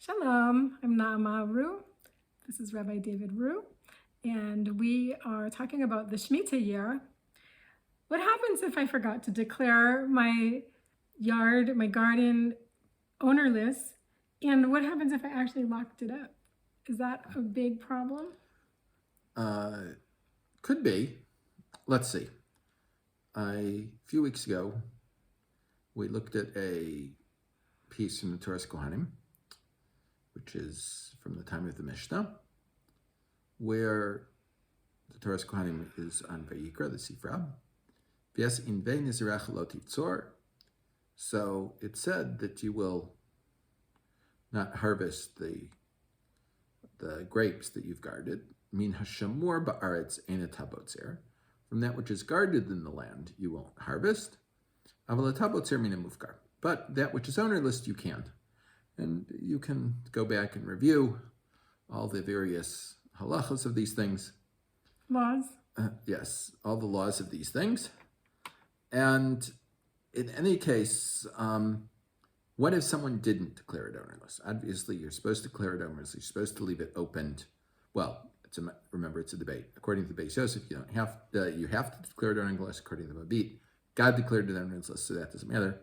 Shalom, I'm Naama Ru. This is Rabbi David Ru, and we are talking about the Shmita year. What happens if I forgot to declare my yard, my garden ownerless? And what happens if I actually locked it up? Is that a big problem? Could be. Let's see. A few weeks ago, we looked at a piece from the Torah Kohanim, which is from the time of the Mishnah, where the Torah Kohanim is on Vayikra, the Sifra. V'yas invei nizirach lo tivtzor. So it said that you will not harvest the grapes that you've guarded. Min hashamur ba'aretz eina tabotzer. From that which is guarded in the land, you won't harvest. Aval tabotzer min mufkar. But that which is ownerless, you can. And you can go back and review all the various halachas of these things. Laws? Yes, all the laws of these things. And in any case, what if someone didn't declare it ownerless? Obviously, you're supposed to declare it ownerless. You're supposed to leave it opened. Well, remember, it's a debate. According to the Beis Yosef, you have to declare it ownerless. According to the Mabit, God declared it ownerless, so that doesn't matter.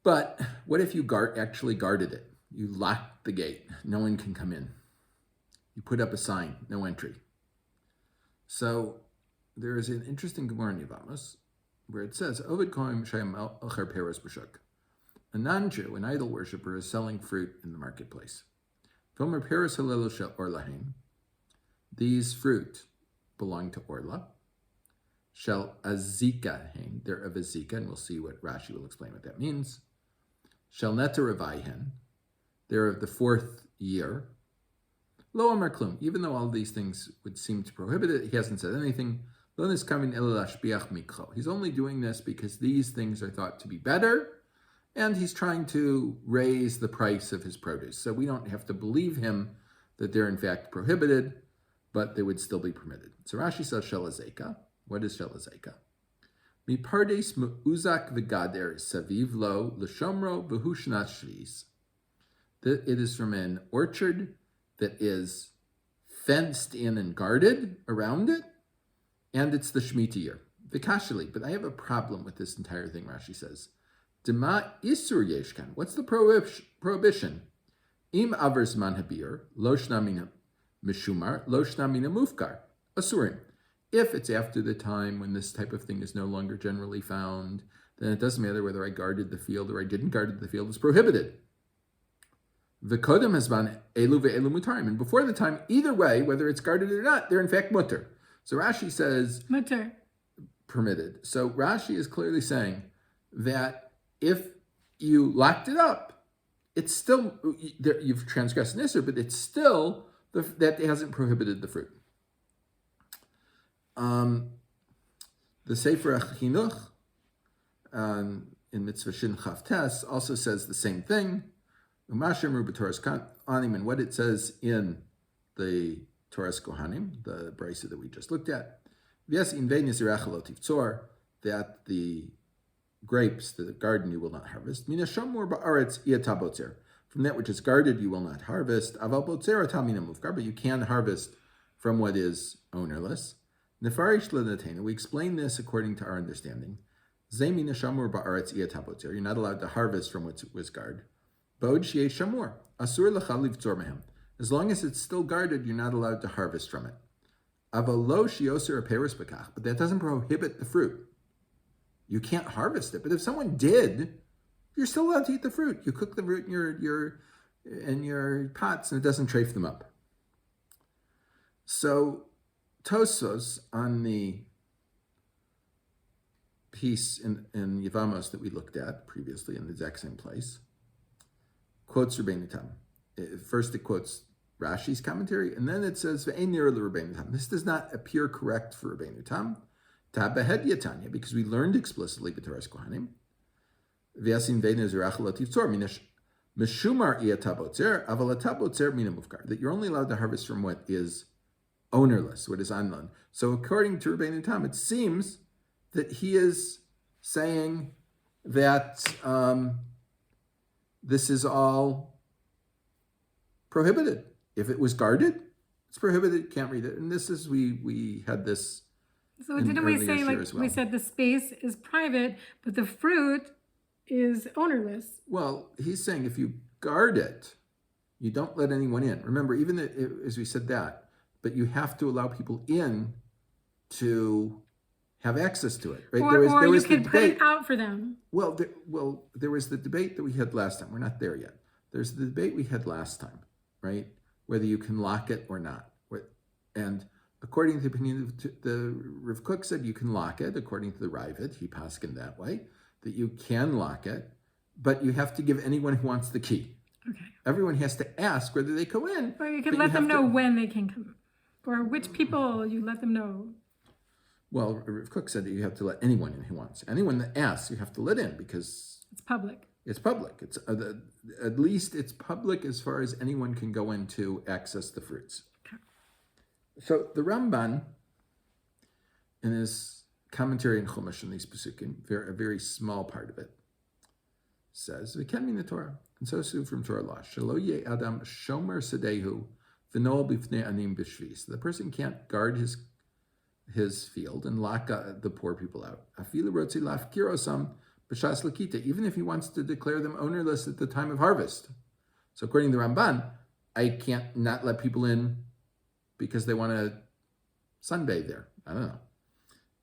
But what if you actually guarded it? You locked the gate. No one can come in. You put up a sign, no entry. So there is an interesting Gemara in Yevamos where it says, Ovid kohen shayim elcher peros b'shuk. A non-Jew, an idol worshiper, is selling fruit in the marketplace. Vomer peros halelu shel orlahem. These fruit belong to Orla. Shel azika hen. They're of azika, and we'll see what Rashi will explain what that means. Shel neta revayhen. They're of the 4th year. Lo amar klum. Even though all these things would seem to prohibit it, he hasn't said anything. Lo niskamin ela lashbiach mikcho. He's only doing this because these things are thought to be better, and he's trying to raise the price of his produce. So we don't have to believe him that they're in fact prohibited, but they would still be permitted. So Rashi says shel azeka. What is shel azeka? Mi pardes mu'uzak v'gader saviv lo l'shomro v'hu shnat shvis. It is from an orchard that is fenced in and guarded around it, and it's the Shmita year. V'kashali, but I have a problem with this entire thing, Rashi says. Dema isur yeshkan. What's the prohibition? Im aver zman habir, lo shna mina mishumar, lo shna mina mufkar. Asurim. If it's after the time when this type of thing is no longer generally found, then it doesn't matter whether I guarded the field or I didn't guard the field. It's prohibited. V'kodem hazman elu ve'elu mutarim. And before the time, either way, whether it's guarded or not, they're in fact mutter. So Rashi says Mutter. Permitted. So Rashi is clearly saying that if you locked it up, it's still, you've transgressed an issur, but it's still that it hasn't prohibited the fruit. The Sefer Chinuch in Mitzvah Shin Chaf Tes also says the same thing. Umashemru b'Torah's Kohanim, and what it says in the Torah's Kohanim, the brisa that we just looked at. V'yas invei nizirach lo tivtzor, that the grapes, the garden you will not harvest. Mina shamur ba'aretz iatabotzer. From that which is guarded you will not harvest. Aval botzer atamina mufkar, but you can harvest from what is ownerless. Nefarish l'natena. We explain this according to our understanding. Zeh mina shamur ba'aretz iatabotzer. You're not allowed to harvest from what was guarded. Bod sheyeh shamur. Asur l'cha livtzor mehem. As long as it's still guarded, you're not allowed to harvest from it. Aval lo sheyoser aperos b'kach. But that doesn't prohibit the fruit. You can't harvest it. But if someone did, you're still allowed to eat the fruit. You cook the fruit in your pots, and it doesn't trafe them up. So Tosos, on the piece in Yevamos that we looked at previously in the exact same place, quotes Rabbeinu Tam. First it quotes Rashi's commentary, and then it says, Ve'ein nira l'Rabbeinu Tam. This does not appear correct for Rabbeinu Tam. Tabehed Yatanya, because we learned explicitly b'Torah's Kohanim, V'yasin ve'ein nizirach lo tivtzor, mishumar iatabotzer, aval atabotzer mina mufkar, that you're only allowed to harvest from what is ownerless, what is on land. So according to Rabbeinu Tam, it seems that he is saying that this is all prohibited. If it was guarded, it's prohibited. Can't read it. And this is we had this. So didn't we say, like, we said the space is private, but the fruit is ownerless? Well, he's saying if you guard it, you don't let anyone in. Remember, even as we said that, but you have to allow people in to have access to it. Right? Or you could put it out for them. Well, there was the debate that we had last time. We're not there yet. There's the debate we had last time, right? Whether you can lock it or not. And according to the opinion of the Rav Kook said you can lock it. According to the Ravid, he paskined that way, that you can lock it, but you have to give anyone who wants the key. Okay. Everyone has to ask whether they go in. Or you can let them know when they can come. Or which people you let them know. Well, Rav Kook said that you have to let anyone in who wants. Anyone that asks, you have to let in because it's public. It's public. It's at least it's public as far as anyone can go in to access the fruits. Okay. So the Ramban, in his commentary in Chumash on these Pesukim, a very small part of it, says, "V'ken min the Torah," and so from Torah law, "Shelo ye adam shomer sedehu v'noel b'fnei anim b'shvi." So the person can't guard his field and lock the poor people out. Afilu rotzi lafkirosam b'shas lakita, even if he wants to declare them ownerless at the time of harvest. So according to the Ramban, I can't not let people in because they want to sunbathe there. I don't know.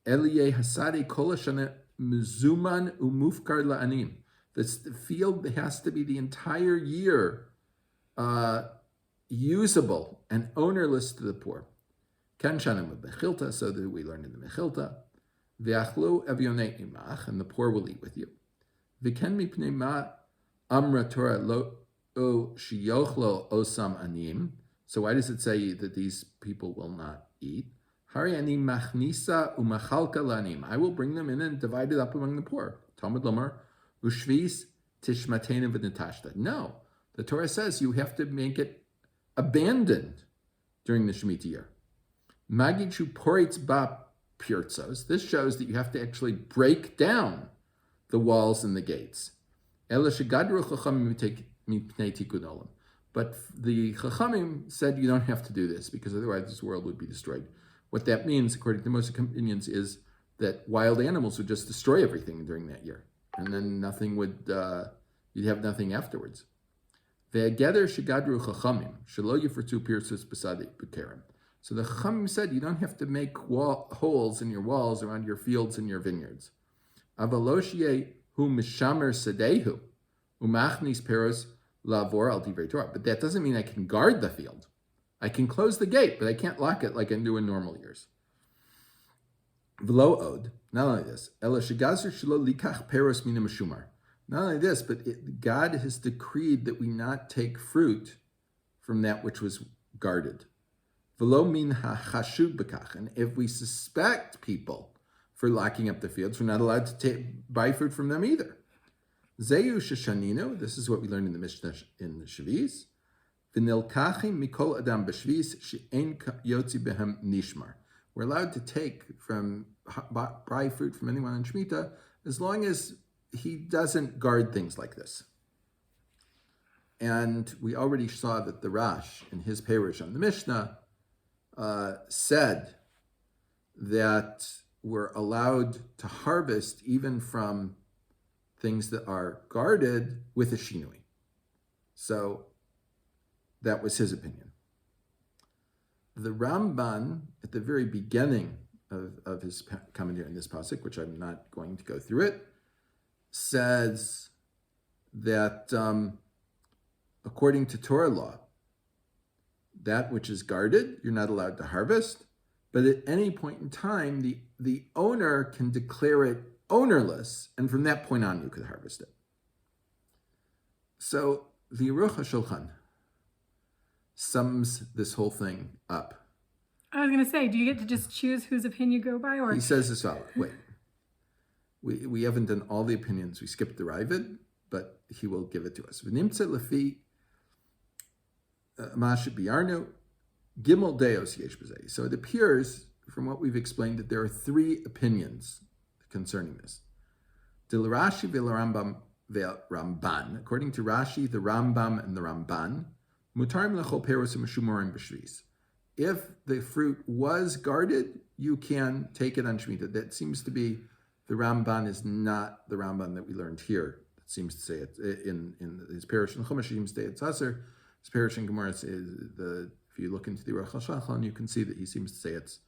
Eliyeh hasadi kol hashana mezuman umufkar la'anim. The field has to be the entire year usable and ownerless to the poor. Kan shanim bechilta, so that we learned in the mechilta. V'achlu avionei imach, and the poor will eat with you. V'ken mipnei ma amra Torah lo shiyochlo osam anim. So why does it say that these people will not eat? Hari ani machnisa umachalka lanim. I will bring them in and divide it up among the poor. Talmud lomar ushvis tishmatena v'natashta. No, the Torah says you have to make it abandoned during the Shmita year. Magichu poritz ba pirtzos. This shows that you have to actually break down the walls and the gates. But the Chachamim said you don't have to do this because otherwise this world would be destroyed. What that means, according to most opinions, is that wild animals would just destroy everything during that year. And then nothing would, you'd have nothing afterwards. Ve'agether shigadru Chachamim, shelo yifrtu pirtzos b'sadi b'kerem. So the Chachamim said you don't have to make holes in your walls around your fields and your vineyards. Avaloshye hu mishamer sadehu umachnis peros lavor al divrei Torah. But that doesn't mean I can guard the field. I can close the gate, but I can't lock it like I do in normal years. V'lo od, not only this, ela shegazur shelo likach peros mina meshumar. Not only this, but God has decreed that we not take fruit from that which was guarded. V'lo min hachashud b'kach. And if we suspect people for locking up the fields, we're not allowed to buy fruit from them either. Zeyu sheshaninu. This is what we learned in the Mishnah in the Shviz. V'nilkachim mikol adam b'shviz she'en yotzi behem nishmar. We're allowed to take buy fruit from anyone in Shmita as long as he doesn't guard things like this. And we already saw that the Rash in his Perush on the Mishnah said that we're allowed to harvest even from things that are guarded with a shinui. So that was his opinion. The Ramban, at the very beginning of his commentary on this pasuk, which I'm not going to go through it, says that according to Torah law, that which is guarded, you're not allowed to harvest, but at any point in time, the owner can declare it ownerless, and from that point on, you could harvest it. So the Aruch HaShulchan sums this whole thing up. I was going to say, do you get to just choose whose opinion you go by? Or he says as follows. Wait. We haven't done all the opinions. We skipped the Ravid, but he will give it to us. V'nimtze lefi ma'ashet biyarnu gimel deos yesh b'zeh. So it appears, from what we've explained, that there are three opinions concerning this. Del Rashi ve'l Rambam ve'l Ramban. According to Rashi, the Rambam, and the Ramban, Mutarim lechol peros u'meshumorim b'shvis. If the fruit was guarded, you can take it on Shmita. That seems to be, the Ramban is not the Ramban that we learned here. It seems to say it in his Parish and Chumash, he seems to say it's Aser. His Parish and Gemara, if you look into the Ruach HaShulchan, you can see that he seems to say it's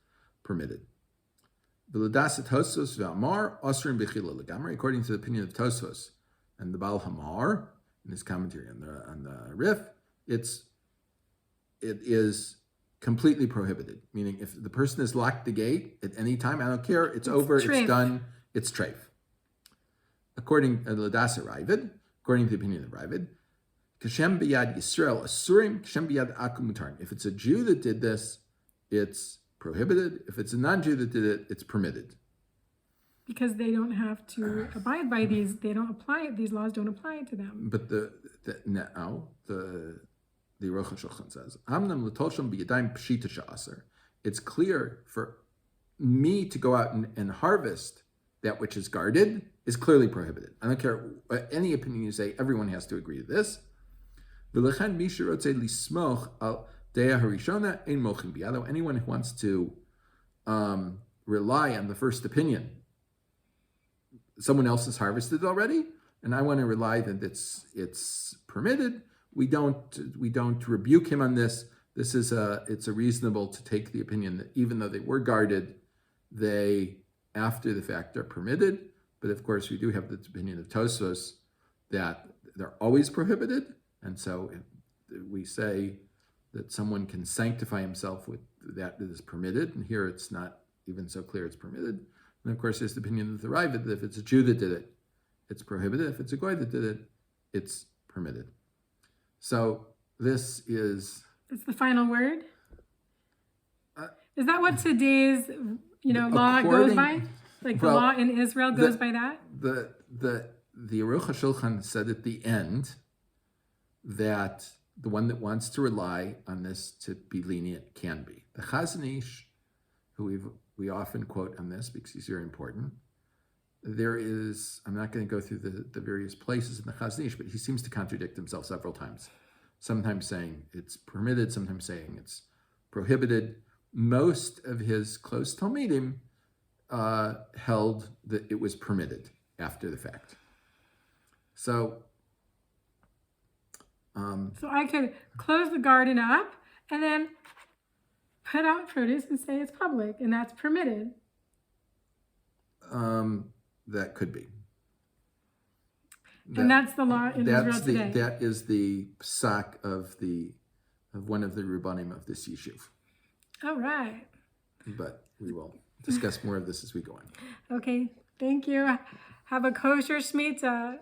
permitted. According to the opinion of Tosfos and the Baal Hamar in his commentary on the Rif, it is completely prohibited. Meaning, if the person has locked the gate at any time, I don't care. It's over. Treif. It's done. It's treif. According to Ladasa Ravid, according to the opinion of Ravid, Kashem biyad Yisrael asurim, Kashem biyad akum mutarim. If it's a Jew that did this, it's prohibited. If it's a non-Jew that did it, it's permitted. Because they don't have to abide by these. They don't apply it. These laws don't apply to them. But the Ruach HaShulchan says, Amnam l'tolsham b'yadayim pshita sha'aser. It's clear for me to go out and harvest that which is guarded is clearly prohibited. I don't care any opinion you say, everyone has to agree to this. V'lechan mi sherotzei lismoch al deah harishona ein mochin biyado. Anyone who wants to rely on the first opinion, someone else has harvested already, and I want to rely that it's permitted. We don't rebuke him on this. It's reasonable to take the opinion that even though they were guarded, they after the fact are permitted. But of course, we do have the opinion of Tosfos that they're always prohibited, and so we say that someone can sanctify himself with that is permitted, and here it's not even so clear it's permitted. And of course, there's the opinion of the Ravid that if it's a Jew that did it, it's prohibited. If it's a Goy that did it, it's permitted. So this is... It's the final word? Is that what today's law goes by? Like the law in Israel goes by that? The Ruach HaShulchan said at the end that the one that wants to rely on this to be lenient can be. The Chazon Ish, who we often quote on this because he's very important, there is, I'm not going to go through the various places in the Chazon Ish, but he seems to contradict himself several times. Sometimes saying it's permitted, sometimes saying it's prohibited. Most of his close Talmidim held that it was permitted after the fact. So I could close the garden up and then put out produce and say it's public and that's permitted. That could be. And that's the law in Israel today. That is the psak of one of the Rabbanim of this yeshuv. All right. But we will discuss more of this as we go on. Okay. Thank you. Have a kosher Shmita.